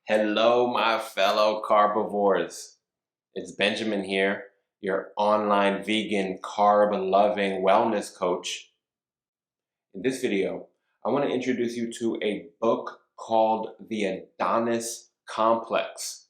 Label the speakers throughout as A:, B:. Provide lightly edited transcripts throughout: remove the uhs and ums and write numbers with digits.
A: Hello, my fellow carbivores. It's Benjamin here, your online vegan, carb-loving wellness coach. In this video, I want to introduce you to a book called The Adonis Complex.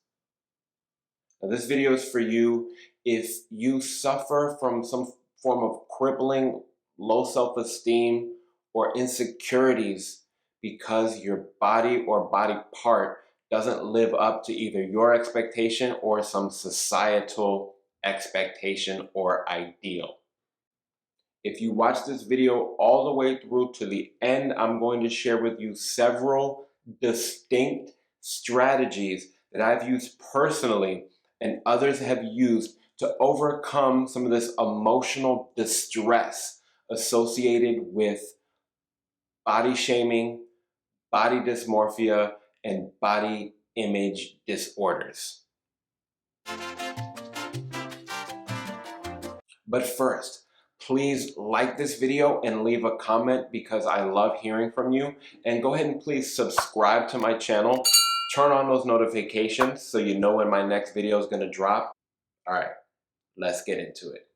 A: Now, this video is for you if you suffer from some form of crippling low self-esteem or insecurities because your body or body part doesn't live up to either your expectation or some societal expectation or ideal. If you watch this video all the way through to the end, I'm going to share with you several distinct strategies that I've used personally and others have used to overcome some of this emotional distress associated with body shaming, body dysmorphia, and body image disorders. But first, please like this video and leave a comment because I love hearing from you. And go ahead and please subscribe to my channel. Turn on those notifications so you know when my next video is going to drop. All right, let's get into it.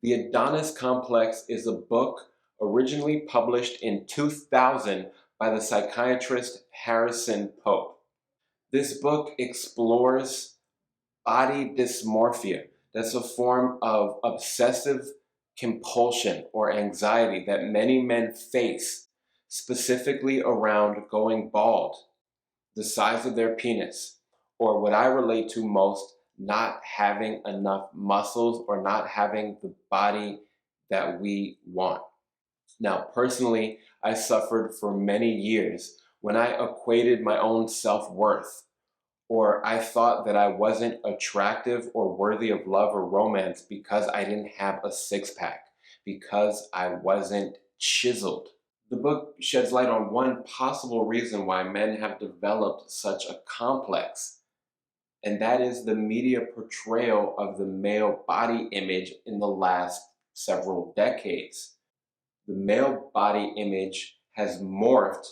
A: The Adonis Complex is a book originally published in 2000 by the psychiatrist Harrison Pope. This book explores body dysmorphia. That's a form of obsessive compulsion or anxiety that many men face, specifically around going bald, the size of their penis, or what I relate to most, not having enough muscles or not having the body that we want. Now, personally, I suffered for many years when I equated my own self-worth, or I thought that I wasn't attractive or worthy of love or romance because I didn't have a six-pack, because I wasn't chiseled. The book sheds light on one possible reason why men have developed such a complex, and that is the media portrayal of the male body image in the last several decades. The male body image has morphed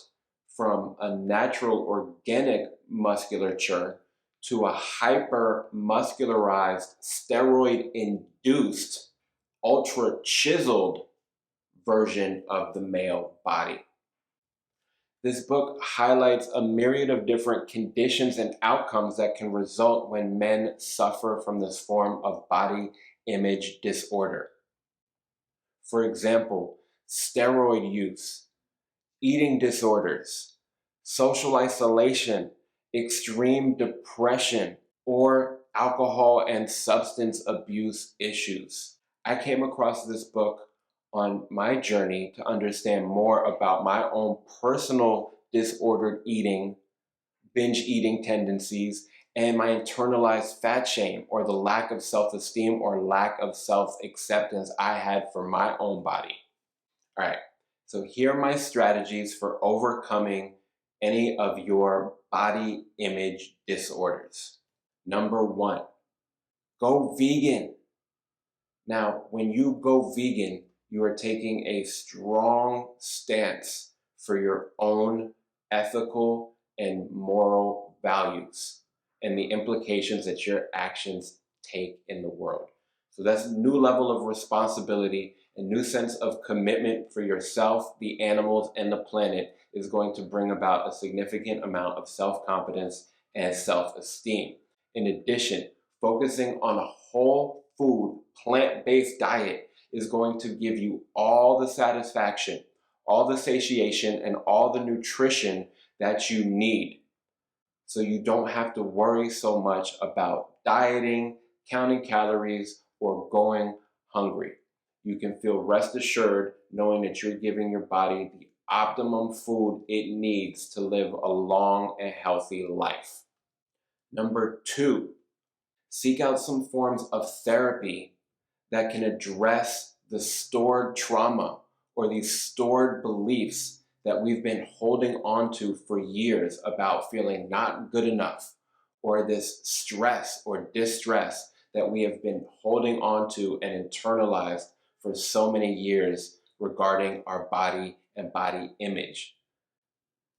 A: from a natural organic musculature to a hyper-muscularized, steroid-induced, ultra-chiseled version of the male body. This book highlights a myriad of different conditions and outcomes that can result when men suffer from this form of body image disorder. For example, steroid use, eating disorders, social isolation, extreme depression, or alcohol and substance abuse issues. I came across this book on my journey to understand more about my own personal disordered eating, binge eating tendencies, and my internalized fat shame, or the lack of self-esteem or lack of self-acceptance I had for my own body. All right, so here are my strategies for overcoming any of your body image disorders. Number one, go vegan. Now, when you go vegan, you are taking a strong stance for your own ethical and moral values and the implications that your actions take in the world. So that's a new level of responsibility, a new sense of commitment for yourself, the animals, and the planet is going to bring about a significant amount of self-confidence and self-esteem. In addition, focusing on a whole food, plant-based diet is going to give you all the satisfaction, all the satiation, and all the nutrition that you need. So you don't have to worry so much about dieting, counting calories, or going hungry. You can feel rest assured knowing that you're giving your body the optimum food it needs to live a long and healthy life. Number two, seek out some forms of therapy that can address the stored trauma or these stored beliefs that we've been holding on to for years about feeling not good enough, or this stress or distress that we have been holding on to and internalized for so many years regarding our body and body image.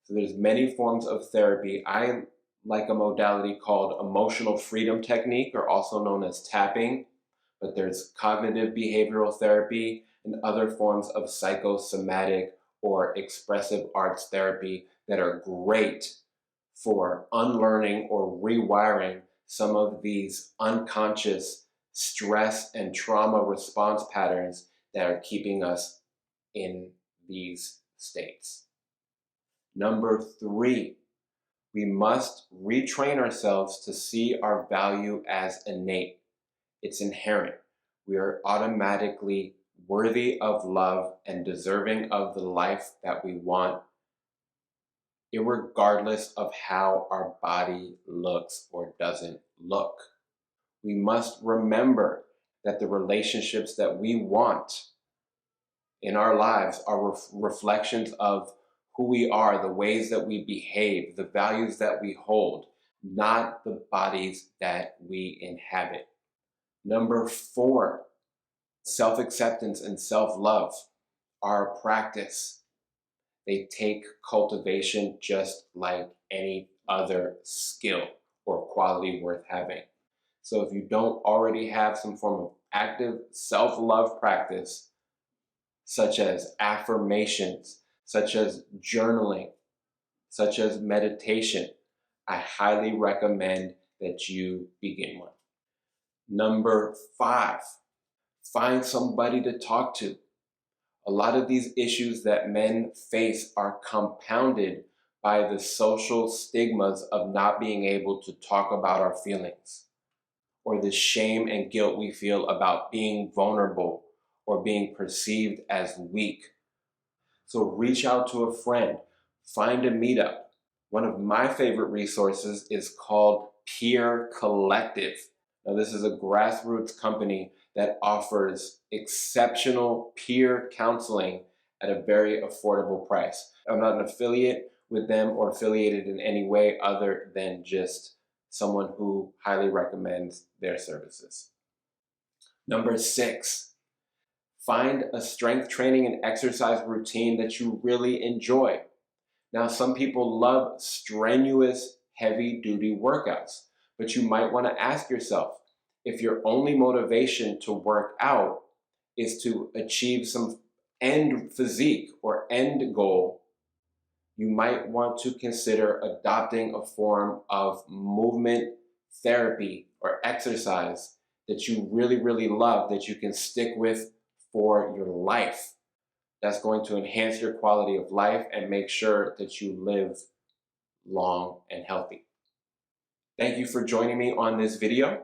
A: So there's many forms of therapy. I like a modality called emotional freedom technique, or also known as tapping, but there's cognitive behavioral therapy and other forms of psychosomatic or expressive arts therapy that are great for unlearning or rewiring some of these unconscious stress and trauma response patterns that are keeping us in these states. Number 3, we must retrain ourselves to see our value as innate. It's inherent. We are automatically worthy of love and deserving of the life that we want, irregardless of how our body looks or doesn't look. We must remember that the relationships that we want in our lives are reflections of who we are, the ways that we behave, the values that we hold, not the bodies that we inhabit. Number 4, self-acceptance and self-love are a practice. They take cultivation just like any other skill or quality worth having. So if you don't already have some form of active self-love practice, such as affirmations, such as journaling, such as meditation, I highly recommend that you begin one. Number 5, find somebody to talk to. A lot of these issues that men face are compounded by the social stigmas of not being able to talk about our feelings, or the shame and guilt we feel about being vulnerable or being perceived as weak. So reach out to a friend, find a meetup. One of my favorite resources is called Peer Collective. Now, this is a grassroots company that offers exceptional peer counseling at a very affordable price. I'm not an affiliate with them or affiliated in any way other than just someone who highly recommends their services. Number 6, find a strength training and exercise routine that you really enjoy. Now, some people love strenuous, heavy-duty workouts, but you might want to ask yourself, if your only motivation to work out is to achieve some end physique or end goal, you might want to consider adopting a form of movement therapy or exercise that you really, really love, that you can stick with for your life. That's going to enhance your quality of life and make sure that you live long and healthy. Thank you for joining me on this video.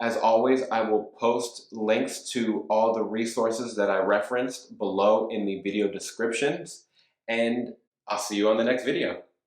A: As always, I will post links to all the resources that I referenced below in the video descriptions, and I'll see you on the next video.